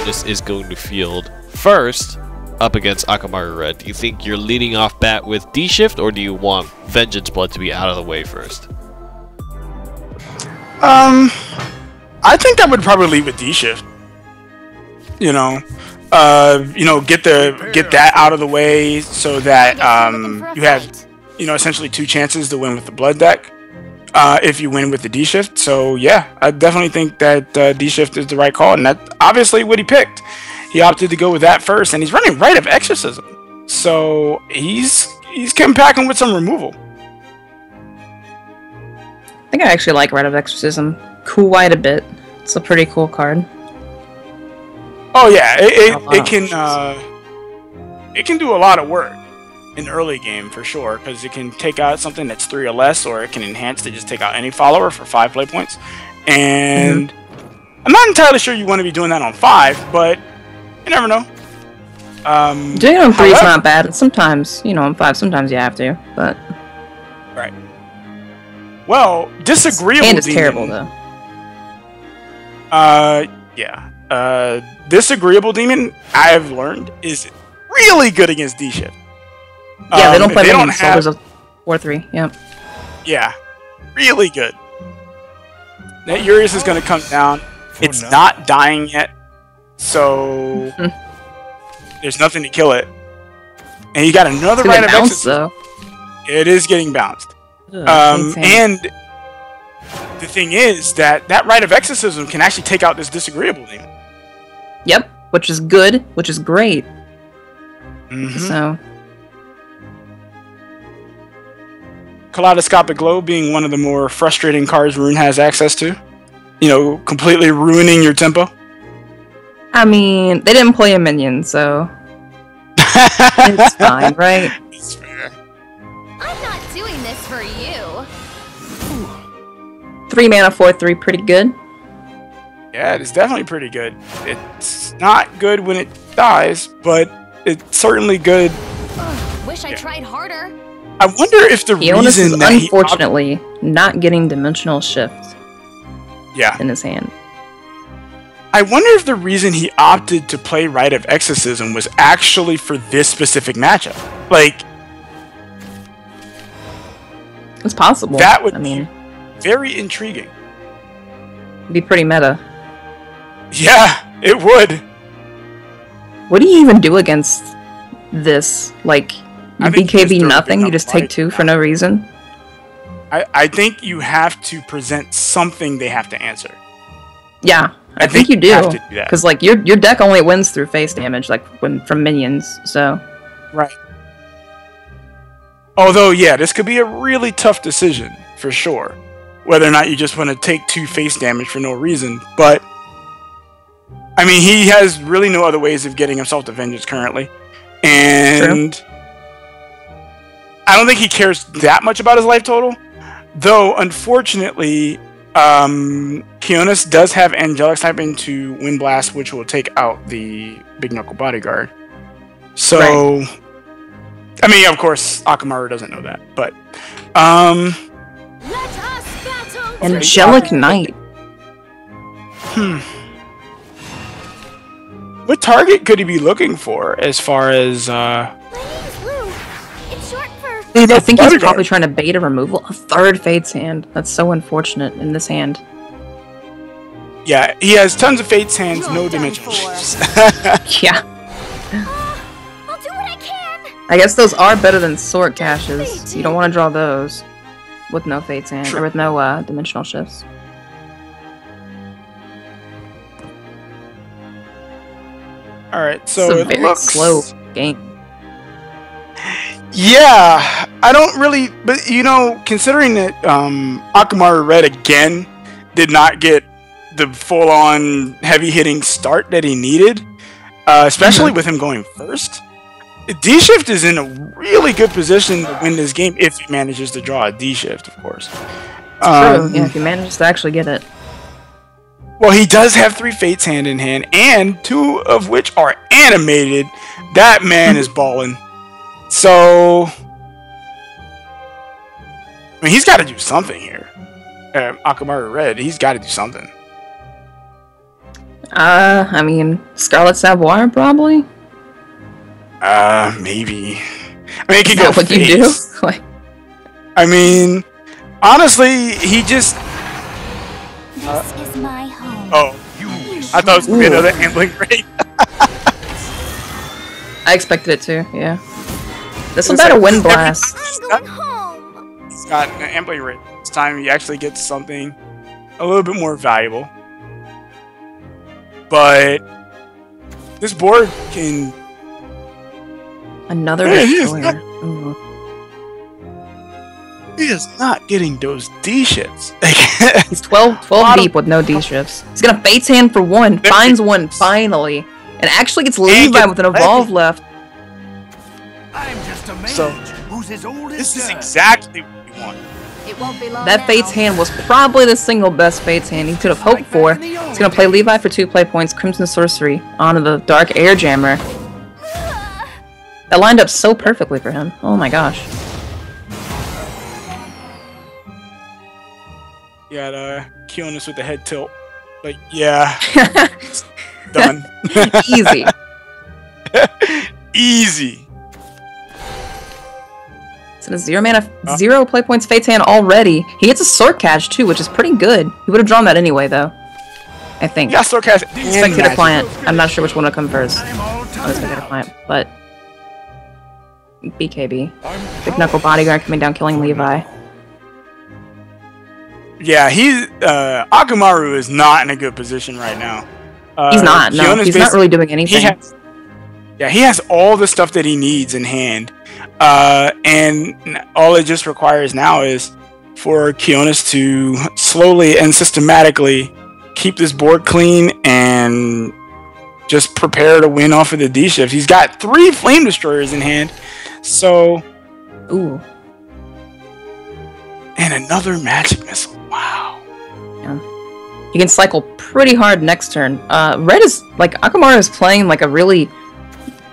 Kionys is going to field first up against Akamarured. Do you think you're leading off bat with D-Shift, or do you want Vengeance Blood to be out of the way first? I think I would probably lead with D-Shift. Get that out of the way so that you have essentially 2 chances to win with the Blood deck if you win with the D-Shift. So yeah, I definitely think that D-Shift is the right call, and that's obviously what he picked. He opted to go with that first, and he's running Rite of Exorcism, so he's coming packing with some removal. I think I actually like Rite of Exorcism quite a bit. It's a pretty cool card. Oh yeah, it can do a lot of work in early game for sure, because it can take out something that's 3 or less, or it can enhance to just take out any follower for 5 play points. And I'm not entirely sure you want to be doing that on 5, but you never know. Doing it on 3 is not bad. Sometimes, on 5, sometimes you have to, but right. Well, disagreeable hand is demon, terrible though. Yeah. Disagreeable demon, I have learned, is really good against D-Shift. Yeah, they don't play minions, so there's a 4/3. Yep. Yeah, really good. That Urius is going to come down. It's not dying yet, so there's nothing to kill it. And you got another Rite of Exorcism. It is getting bounced. And the thing is that Rite of Exorcism can actually take out this disagreeable demon. Yep, which is good, which is great. So, Kaleidoscopic Glow being one of the more frustrating cards Rune has access to. Completely ruining your tempo. I mean, they didn't play a minion, so it's fine, right? It's fair. I'm not doing this for you. 3 mana, 4/3, pretty good. Yeah, it's definitely pretty good. It's not good when it dies, but it's certainly good. Wish I tried harder. I wonder if the Kionys reason is that unfortunately not getting Dimensional Shift in his hand. I wonder if the reason he opted to play Rite of Exorcism was actually for this specific matchup. Like, it's possible. That would be very intriguing. Be pretty meta. Yeah, it would. What do you even do against this? Like, you BKB nothing, you just take 2 for no reason? I think you have to present something they have to answer. Yeah, I think you do. Because, like, your deck only wins through face damage, like, from minions, so... Right. Although, yeah, this could be a really tough decision, for sure. Whether or not you just want to take 2 face damage for no reason, but... I mean, he has really no other ways of getting himself to vengeance currently. And... True. I don't think he cares that much about his life total. Though, unfortunately, Kionys does have Angelic typing to Wind Blast, which will take out the Big Knuckle Bodyguard. So... Right. I mean, of course, Akamarured doesn't know that, but... Angelic Knight. What target could he be looking for as far as, My name's Lou. It's short for... I think he's probably trying to bait a removal. A 3rd Fate's Hand. That's so unfortunate in this hand. Yeah, he has tons of Fate's Hands, no dimensional shifts. Yeah. I'll do what I can. I guess those are better than Sword Caches. You don't want to draw those with no Fate's Hand, or with no dimensional shifts. Alright, so it's a very slow game. Yeah, I don't really, but considering that Akamarured again did not get the full-on heavy-hitting start that he needed, especially with him going first, D-Shift is in a really good position to win this game if he manages to draw a D-Shift, of course. True, yeah, if he manages to actually get it. Well, he does have 3 Fates hand in hand, and 2 of which are animated. That man is balling. So, I mean, he's got to do something here. Akamarured, he's got to do something. I mean, Scarlet Savoir, probably? Maybe. I mean, it could go what face. you do? Like, I mean, honestly, he just... This is my home. Oh, I thought it was going to be another ambling raid. I expected it to, yeah. This will better Wind Blast. I'm going home. He's got an ambling raid. This time he actually gets something a little bit more valuable. But this board can... Another Man, destroyer. he is not getting those D shifts. He's 12 deep with no D shifts. He's gonna Fate's Hand for one, finds one finally, and actually gets Levi with an evolve left. I'm just a mage who's as old as This is dirt. exactly what we want. It won't be long That now. Fate's Hand was probably the single best Fate's Hand he could have hoped for. He's gonna play Levi for 2 play points, Crimson Sorcery onto the Dark Air Jammer. That lined up so perfectly for him. Oh my gosh. You got Kionys with the head tilt. Like, yeah. Done. Easy. Easy. So the 0 mana, 0 play points Fate's Hand already. He gets a Sword Catch too, which is pretty good. He would have drawn that anyway though. I think. Yeah, Swordcast and Spectator Magic. Client. I'm not sure which one will come first. I'm all On the tired Spectator out. Client, but BKB. Big Knuckle Bodyguard coming down, killing Levi. Yeah, Akamaru is not in a good position right now. He's not. No, Kionys he's not really doing anything. He has all the stuff that he needs in hand. And all it just requires now is for Kionys to slowly and systematically keep this board clean and just prepare to win off of the D shift. He's got 3 Flame Destroyers in hand, so... Ooh. And another Magic Missile. Wow. He can cycle pretty hard next turn. Red is, like, Akamaru is playing, like, a really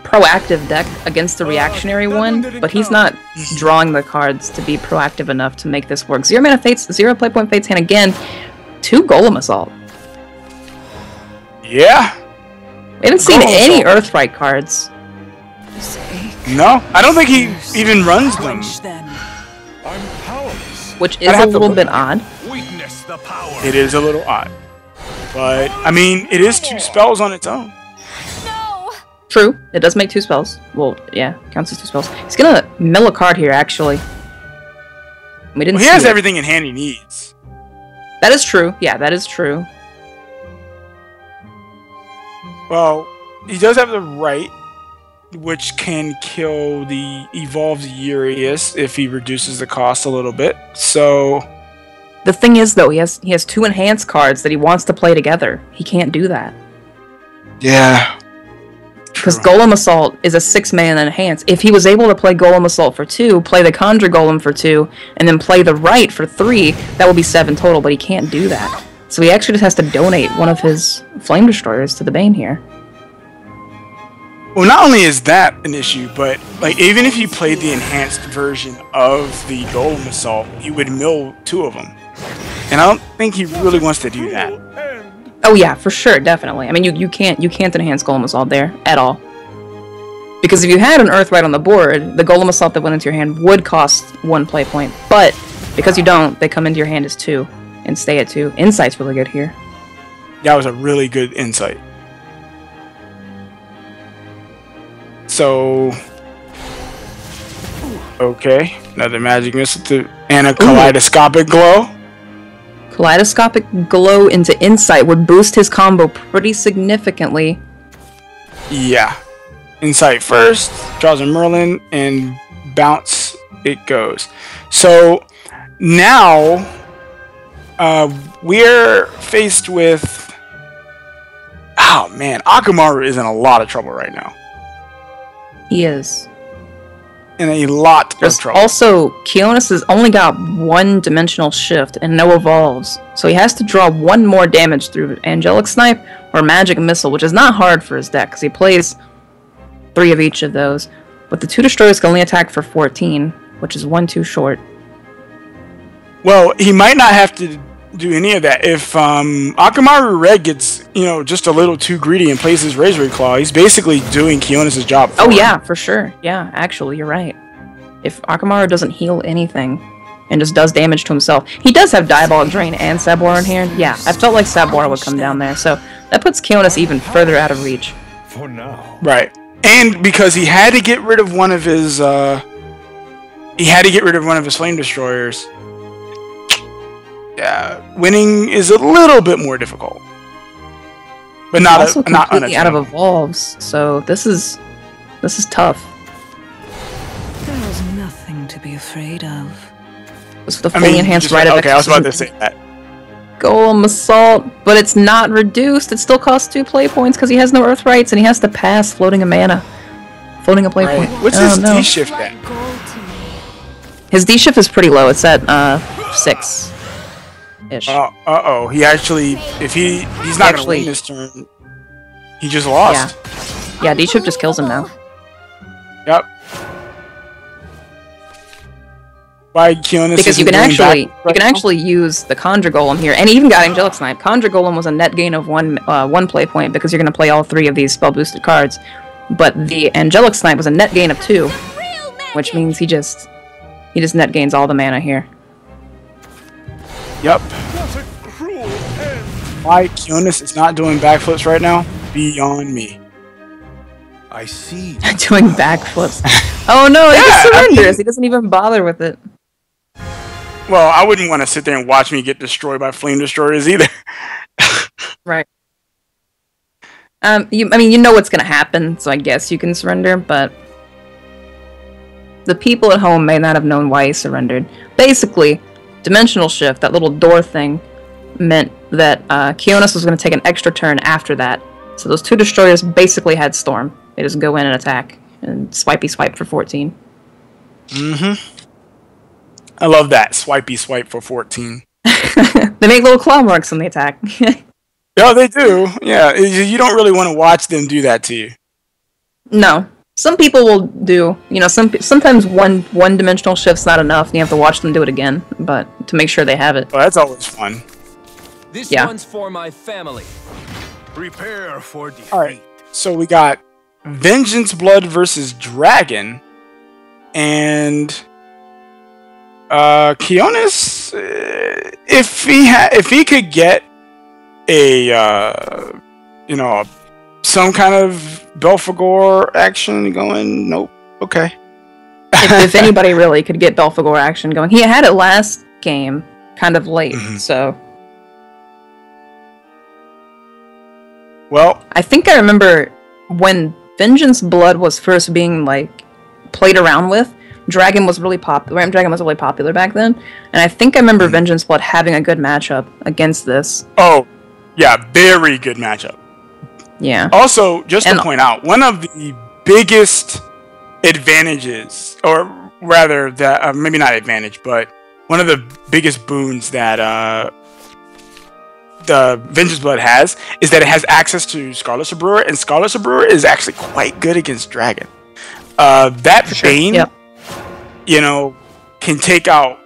proactive deck against the reactionary one, but he's not drawing the cards to be proactive enough to make this work. 0 mana Fates, 0 play point Fate's Hand again. 2 Golem Assault. Yeah. We haven't seen Golem any Assault. Earthright cards. No, I don't think he even runs them. I'm powerless. Which is I'd a have to little look. bit odd. Weakness the power. It is a little odd. But, I mean, it is 2 spells on its own. No. True, it does make 2 spells. Well, yeah, counts as 2 spells. He's gonna mill a card here, actually. We didn't Well, he see has it. everything in hand he needs. That is true. Yeah, that is true. Well, he does have the right, which can kill the evolved Urius if he reduces the cost a little bit. So, The thing is, though, he has 2 enhanced cards that he wants to play together. He can't do that. yeah. Because Golem Assault is a 6-man enhance. If he was able to play Golem Assault for 2, play the Conjure Golem for 2, and then play the Right for 3, that would be 7 total, but he can't do that. So he actually just has to donate one of his Flame Destroyers to the Bane here. Well, not only is that an issue, but like even if you played the enhanced version of the Golem Assault, you would mill 2 of them. And I don't think he really wants to do that. Oh yeah, for sure, definitely. I mean, you can't enhance Golem Assault there at all. Because if you had an Earthright on the board, the Golem Assault that went into your hand would cost 1 play point. But because you don't, they come into your hand as 2 and stay at 2. Insight's really good here. That was a really good insight. So, okay, another Magic Missile and a Kaleidoscopic Glow. Kaleidoscopic Glow into Insight would boost his combo pretty significantly. Yeah. Insight first, draws a Merlin, and bounce it goes. So now we're faced with... Oh man, Akamaru is in a lot of trouble right now. He is. In a lot of There's trouble. also, Kionys has only got 1 dimensional shift and no evolves, so he has to draw 1 more damage through Angelic Snipe or Magic Missile, which is not hard for his deck, because he plays 3 of each of those. But the 2 destroyers can only attack for 14, which is 1 too short. Well, he might not have to do any of that. If Akamarured Red gets, just a little too greedy and plays his Razor Claw, he's basically doing Kionys' job. Oh yeah, for sure. Yeah, actually, you're right. If Akamaru doesn't heal anything and just does damage to himself, he does have Diabolic Drain and Sabor in here. Yeah, I felt like Sabor would come down there, so that puts Kionys even further out of reach. For now. Right. And because he had to get rid of one of his Flame Destroyers. Yeah, winning is a little bit more difficult, but not also not completely out of unattainable. evolves. So this is tough. There is nothing to be afraid of. This is the fully enhanced right of okay, I was about to say that. Golem Assault, but it's not reduced. It still costs 2 play points because he has no Earth Rights and he has to pass floating a mana, floating a play point. What's his D shift at? His D shift is pretty low. It's at 6. Ish. Uh-oh. He actually, if he's not going to win this turn, he just lost. Yeah, D-Shift just kills him now. Yep. Why Kionys because you can actually use the Conjure Golem here, and he even got Angelic Snipe. Conjure Golem was a net gain of one play point because you're going to play all 3 of these spell boosted cards. But the Angelic Snipe was a net gain of 2, which means he just net gains all the mana here. Yep. Why Kionys is not doing backflips right now? Beyond me. I see. Doing backflips. Oh no, he just surrenders. He doesn't even bother with it. Well, I wouldn't want to sit there and watch me get destroyed by Flame Destroyers either. Right. You know what's gonna happen, so I guess you can surrender, but the people at home may not have known why he surrendered. Basically, Dimensional Shift, that little door thing, meant that Kionys was going to take an extra turn after that. So those 2 destroyers basically had Storm. They just go in and attack, and swipey swipe for 14. Mm-hmm. I love that. Swipey swipe for 14. They make little claw marks when they attack. Yeah, they do. Yeah, you don't really want to watch them do that to you. No. Some people will do, sometimes one dimensional shift's not enough, and you have to watch them do it again, but to make sure they have it. Well, that's always fun. This Yeah. one's for my family. Prepare for defeat. Alright, so we got Vengeance Blood versus Dragon, and Kionys, if he could get some kind of Belphegor action going, nope. Okay. if anybody really could get Belphegor action going. He had it last game, kind of late, so... Well... I think I remember when Vengeance Blood was first being, played around with, Dragon was really popular. Ramp Dragon was really popular back then, and I think I remember Vengeance Blood having a good matchup against this. Oh, yeah, very good matchup. Yeah. Also, just to point out, one of the biggest advantages, or rather, that maybe not advantage, but one of the biggest boons that the Vengeance Blood has is that it has access to Scarlet Sabrewer, and Scarlet Sabrewer is actually quite good against Dragon. That Bane, can take out,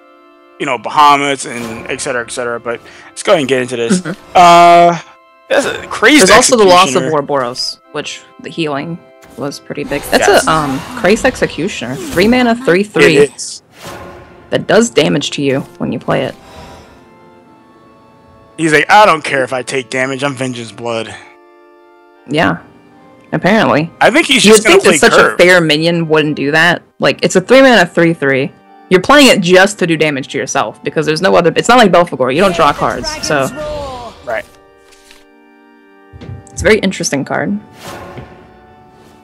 Bahamut and et cetera, but let's go ahead and get into this. That's a crazy. There's also the loss of Ouroboros, which the healing was pretty big. That's a Crazed Executioner. 3 mana, 3/3. That does damage to you when you play it. He's like, I don't care if I take damage, I'm Vengeance Blood. Yeah. Apparently. I think he's just gonna play such a fair minion wouldn't do that. It's a 3 mana, 3/3. You're playing it just to do damage to yourself, because there's no other... It's not like Belphegor, you don't draw cards, so... Right. It's a very interesting card.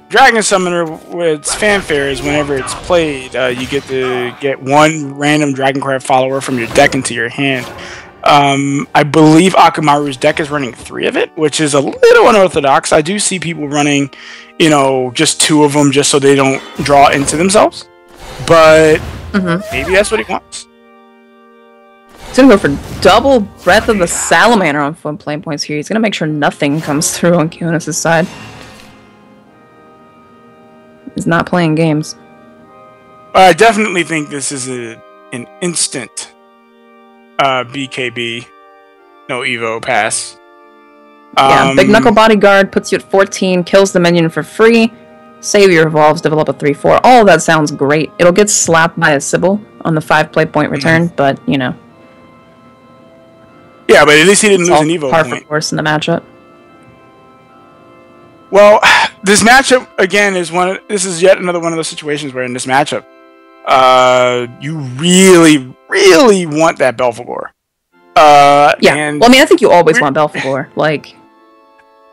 Dragon Summoner, its fanfare is whenever it's played, you get to get 1 random Dragoncraft follower from your deck into your hand. I believe Akamaru's deck is running 3 of it, which is a little unorthodox. I do see people running, just 2 of them just so they don't draw into themselves. But maybe that's what he wants. He's gonna go for double Breath of the Salamander on fun play points here. He's gonna make sure nothing comes through on Kionys' side. is not playing games. I definitely think this is an instant BKB, no Evo pass. Yeah, Big Knuckle Bodyguard puts you at 14, kills the minion for free. Savior evolves, develop a 3/4. All of that sounds great. It'll get slapped by a Sybil on the 5 play point return, but you know. Yeah, but at least he didn't lose an Evo par for point. course in the matchup. Well, this matchup again is this is yet another one of those situations where in this matchup, you really, really want that Belphegor. Yeah. Well, I mean, I think you always want Belphegor. Like.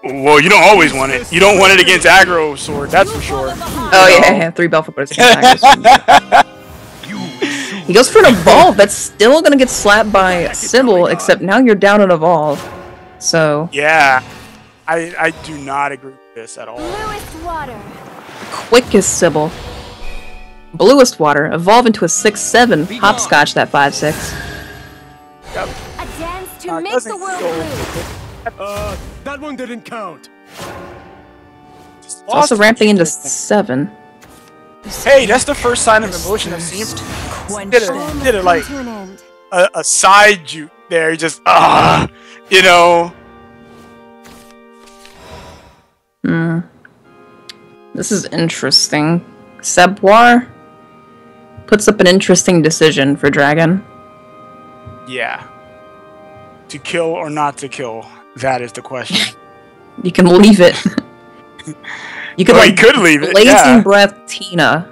Well, you don't always want it. You don't want it against aggro sword, that's for sure. Oh yeah, 3 Belphegors against aggro sword. He goes for an evolve. That's still gonna get slapped by Sybil, except now you're down an evolve. So. Yeah. I do not agree with this at all. Bluest water. Quickest Sybil. Bluest water. Evolve into a 6/7. Hopscotch that 5/6. Yep. A dance to make the world blue. That one didn't count. It's also ramping into 7. Hey, that's the first sign of emotion I've seen. Did it like To an end. a side juke there, just you know. This is interesting. Sebwar puts up an interesting decision for Dragon. Yeah. To kill or not to kill, that is the question. You can leave it. You could, Well, like, he could leave it, Blazing yeah. Breath Tina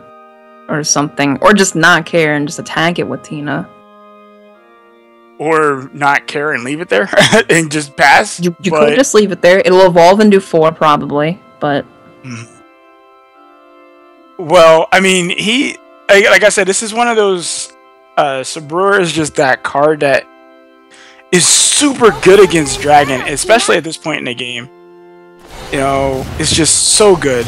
or something. Or just not care and just attack it with Tina. Or not care and leave it there and just pass. You could just leave it there. It'll evolve and do 4 probably, but... Well, I mean, like I said, this is one of those... Sabrura is just that card that is super good against Dragon, especially at this point in the game. You know, it's just so good.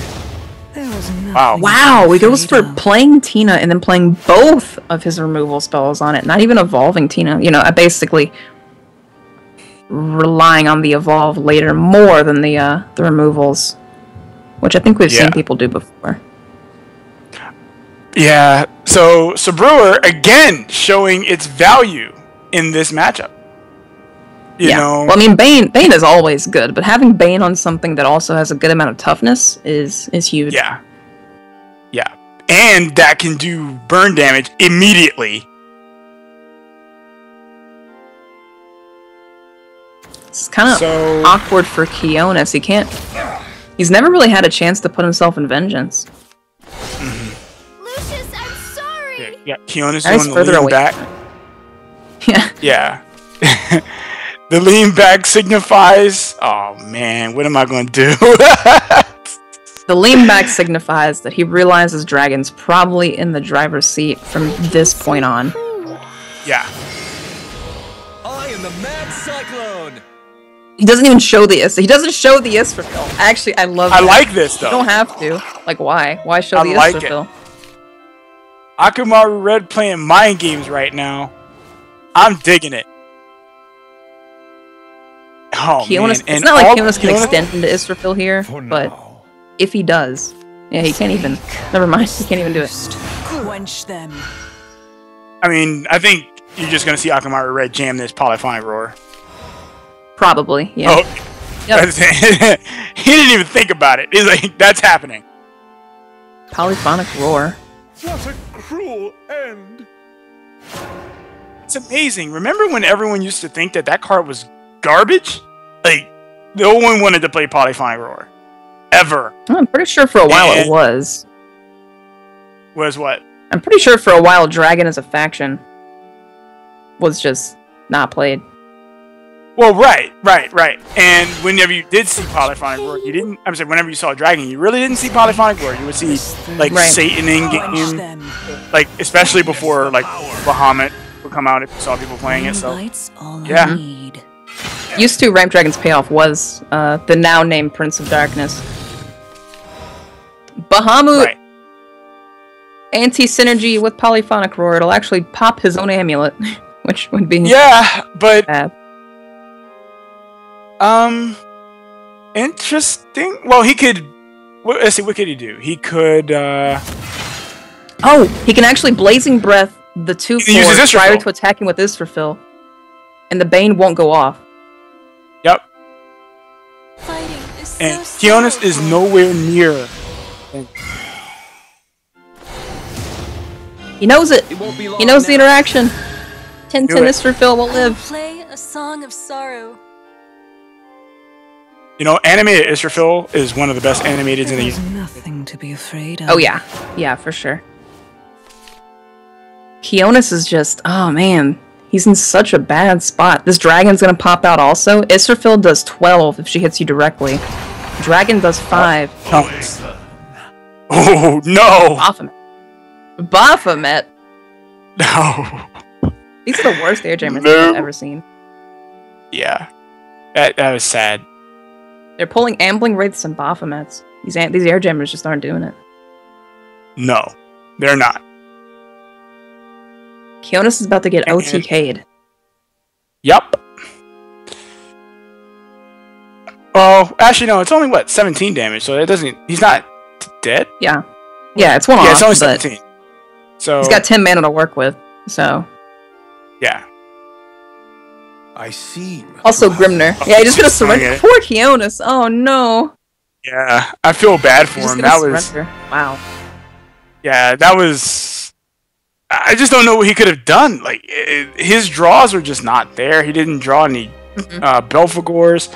Wow, he goes for playing Tina and then playing both of his removal spells on it. Not even evolving Tina. You know, basically relying on the evolve later more than the removals. Which I think we've seen people do before. Yeah, so Sabrura, again, showing its value in this matchup. You know? Well, I mean, Bane is always good, but having Bane on something that also has a good amount of toughness is huge. Yeah. Yeah. And that can do burn damage immediately. It's kind of awkward for Kionys. He's never really had a chance to put himself in vengeance. Lucius, I'm sorry. Yeah, Kionys He's doing the further lean away. back. Yeah. Yeah. The lean back signifies... Oh, man, what am I going to do? The lean back signifies that he realizes Dragon's probably in the driver's seat from this point on. Yeah. I am the Mad Cyclone. He doesn't even show the Is. He doesn't show the Is for Phil. Actually, I love I that. like this, though. You don't have to. Like, why? Why show I the like Is for it. Phil? Akamarured playing mind games right now. I'm digging it. Oh, Kionys, man. it's not like Kionys can extend into Israfil here, but if he does, yeah, he can't even. Never mind, he can't even do it. Quench them. I mean, I think you're just gonna see Akamarured jam this polyphonic roar. Probably, yeah. Oh, Yep. he didn't even think about it. He's like, that's happening. Polyphonic roar. What a cruel end. It's amazing. Remember when everyone used to think that card was garbage? Like, no one wanted to play polyphonic roar. Ever. I'm pretty sure for a while it was. Was what? I'm pretty sure for a while Dragon as a faction was just not played. Well, right. And whenever you did see polyphonic roar, you didn't. I'm saying, whenever you saw Dragon, you really didn't see polyphonic roar. You would see like Satan in game, like especially before like Bahamut would come out if you saw people playing it. So yeah. Used to Ramp Dragon's payoff was the now named Prince of Darkness. Bahamut anti-synergy with polyphonic roar. It'll actually pop his own amulet, which would be but bad. Interesting. Well, he could let's see, what could he do? He could, Oh, he can actually Blazing Breath the 2/4 prior to attacking with Israfil. And the Bane won't go off. Yep. Fighting is so And Kionys is nowhere near. He knows it. won't be long He knows the now. interaction. Tintin Do it. Israfil will I'll live. play a song of sorrow. You know, animated Israfil is one of the best animated in the There's nothing to be afraid of. Oh yeah. Yeah, for sure. Kionys is just, oh man. He's in such a bad spot. This dragon's gonna pop out also. Israfil does 12 if she hits you directly. Dragon does 5. Oh, no! Baphomet. Baphomet. No. These are the worst air jammers No. I've ever seen. Yeah. That was sad. They're pulling Ambling Wraiths and Baphomets. These air jammers just aren't doing it. No. They're not. Kionys is about to get OTK'd. Yup. Oh, actually, no, it's only, what, 17 damage, so it doesn't... He's not dead? Yeah. Yeah, it's one off, Yeah, it's only but 17. So... he's got 10 mana to work with, so... Yeah. I seem. Also Grimner. Yeah, he's just gonna surrender. Okay. Poor Kionys. Oh no. Yeah, I feel bad for He's just him. gonna That was... surrender. Wow. Yeah, that was... I just don't know what he could have done. Like, his draws were just not there. He didn't draw any Belphegors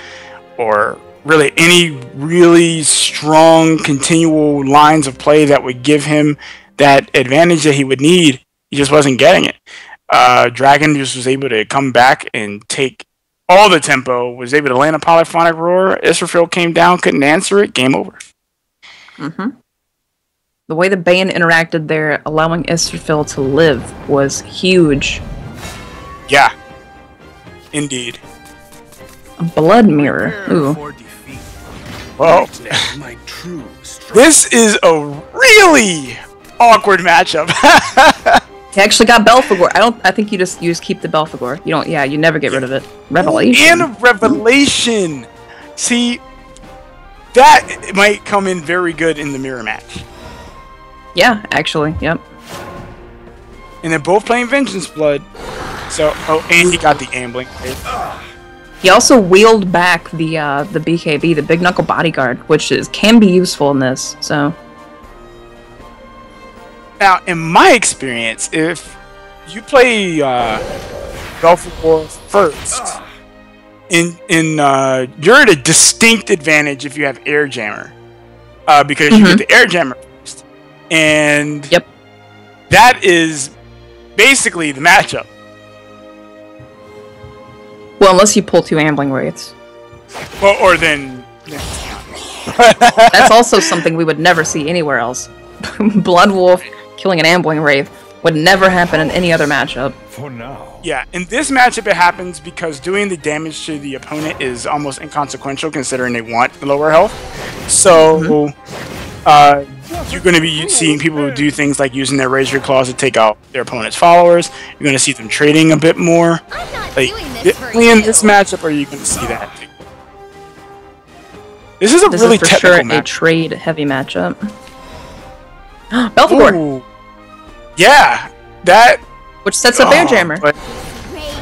or really any really strong continual lines of play that would give him that advantage that he would need. He just wasn't getting it. Dragon just was able to come back and take all the tempo, was able to land a Polyphonic Roar. Israfil came down, couldn't answer it, game over. The way the Bane interacted there, allowing Israfil to live, was huge. Yeah. Indeed. A blood mirror. Ooh. For defeat. Well, Witness my true strength. this is a really awkward matchup. He actually got Belphegor. I think you just keep the Belphegor. You don't. Yeah, you never get rid of it. Revelation. And Revelation. See, that might come in very good in the mirror match. Yeah, actually. Yep. And they're both playing Vengeance Blood. So, oh, and he got the Ambling. He also wheeled back the BKB, the Big Knuckle Bodyguard, which can be useful in this. So. Now, in my experience, if you play Belphegor first, you're at a distinct advantage if you have Air Jammer, because you get the Air Jammer first, and yep, that is basically the matchup. Well, unless you pull 2 Ambling Wraiths. Well, or then. That's also something we would never see anywhere else. Blood Wolf killing an Ambling Wraith would never happen in any other matchup. For now. Yeah, in this matchup it happens because doing the damage to the opponent is almost inconsequential considering they want lower health. So, you're going to be seeing people who do things like using their Razor Claws to take out their opponent's followers. You're going to see them trading a bit more. I'm not Like, doing this for in you. this matchup are you going to see that? This is a This really is for technical sure a match. trade-heavy matchup. Belphegor! Ooh. Yeah, that... Which sets up Air Jammer. But,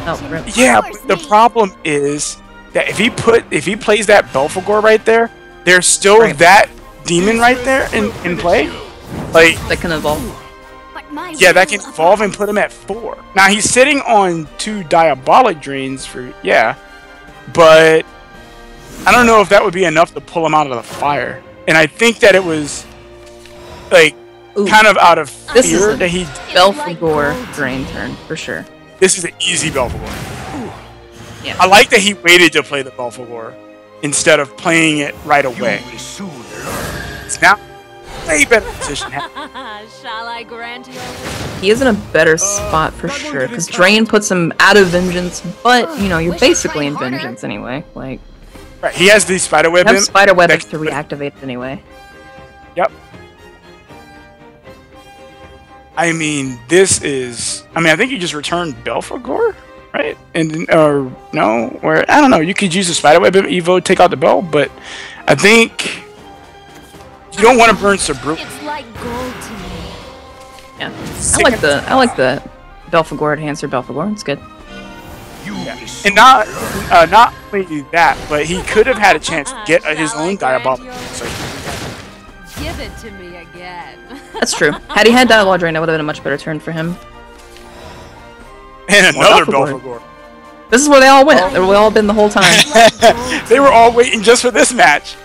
Oh, really? yeah, but the problem is that if he plays that Belphegor right there, there's still that demon right there in play. Like, That can evolve. yeah, that can evolve and put him at 4. Now he's sitting on 2 Diabolic Drains for but I don't know if that would be enough to pull him out of the fire. And I think that it was like kind of out of This is fear a that he. Belphegor drain turn, for sure. This is an easy Belphegor. Yeah. I like that he waited to play the Belphegor instead of playing it right away. You will soon learn. It's now way better position. Shall I grant you? He is in a better spot for sure, because Drain puts him out of Vengeance, but, you know, you're basically in Vengeance anyway. Like, Right, he has the Spiderweb. you have Spiderweb that- to reactivate it anyway. Yep. I mean, this is... I mean, I think you just returned Belphegor, right? And or no? Or, I don't know. You could use the Spiderweb Evo to take out the Bell, but I think You don't want to burn Sabru. It's like gold to me. Yeah, I like the Belphegor enhancer Belphegor. It's good. And not only that, but he could have had a chance to get his own diabolical. So Give it to me again. That's true. Had he had Dialogue Drain, that would have been a much better turn for him. and another Belphegor. Belphegor. This is where they all went. They've all been the whole time. They were all waiting just for this match.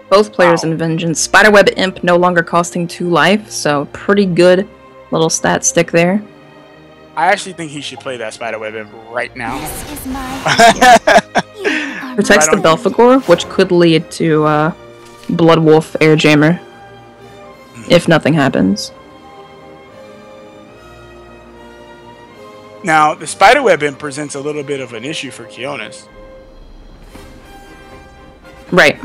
Both players in Vengeance. Spiderweb Imp no longer costing 2 life, so pretty good little stat stick there. I actually think he should play that Spiderweb Imp right now. This is my Protects the Right on. Belphegor, which could lead to Bloodwolf Airjammer if nothing happens. Now, the Spiderweb Imp presents a little bit of an issue for Kionys. Right.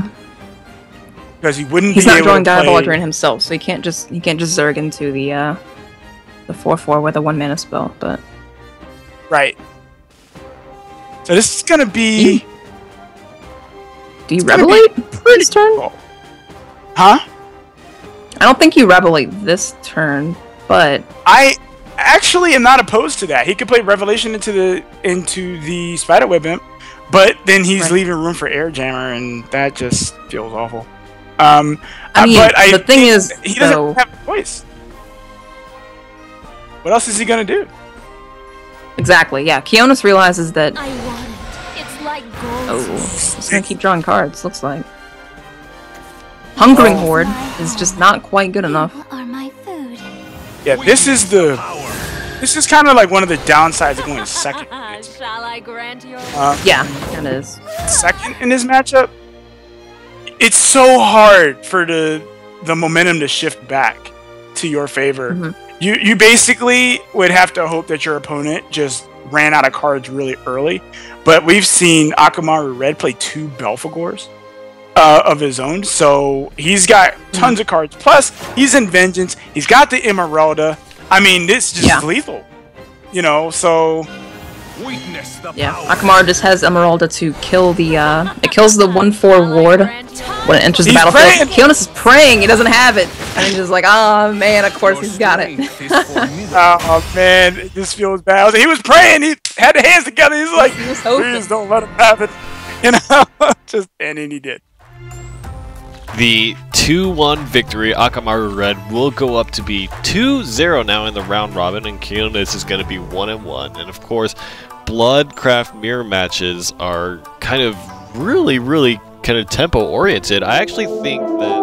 Because he wouldn't He's be not able drawing to play... Diabolic Drain himself, so he can't just Zerg into the 4/4 with a 1-mana spell, but Right. So this is gonna be... do you gonna be Revelate this turn? difficult. Huh? I don't think you Revelate this turn, but I actually am not opposed to that. He could play Revelation into the Spiderweb Imp, but then he's Right. leaving room for Airjammer, and that just feels awful. I mean, the thing think is, he doesn't though, have a choice. What else is he gonna do? exactly, yeah. Kionys realizes that, I want it. It's like gold. oh, he's gonna keep drawing cards, looks like. Hungering Horde is just not quite good enough. You are my food. Yeah, this is kind of like one of the downsides of going second. Shall I grant your Yeah, it is. Second in this matchup, it's so hard for the momentum to shift back to your favor. Mhm. You basically would have to hope that your opponent just ran out of cards really early. But we've seen Akamarured play 2 Belphegors of his own, so he's got tons of cards. Plus, he's in Vengeance. He's got the Emeralda. I mean, this is just lethal. You know, so... Weakness the Yeah, power. Akamarured just has Emeralda to kill the, it kills the 1/4 ward when it enters the He's battlefield. praying! Kionys is praying, he doesn't have it! And he's just like, oh man, of course he's got it. Oh man, it just feels bad. He was praying. He had the hands together. He's like, He was hoping. please don't let him have it. You know, and then he did. The 2-1 victory, Akamarured will go up to be 2-0 now in the round robin, and Kionys is going to be 1-1. And of course, Bloodcraft mirror matches are kind of really kind of tempo oriented. I actually think that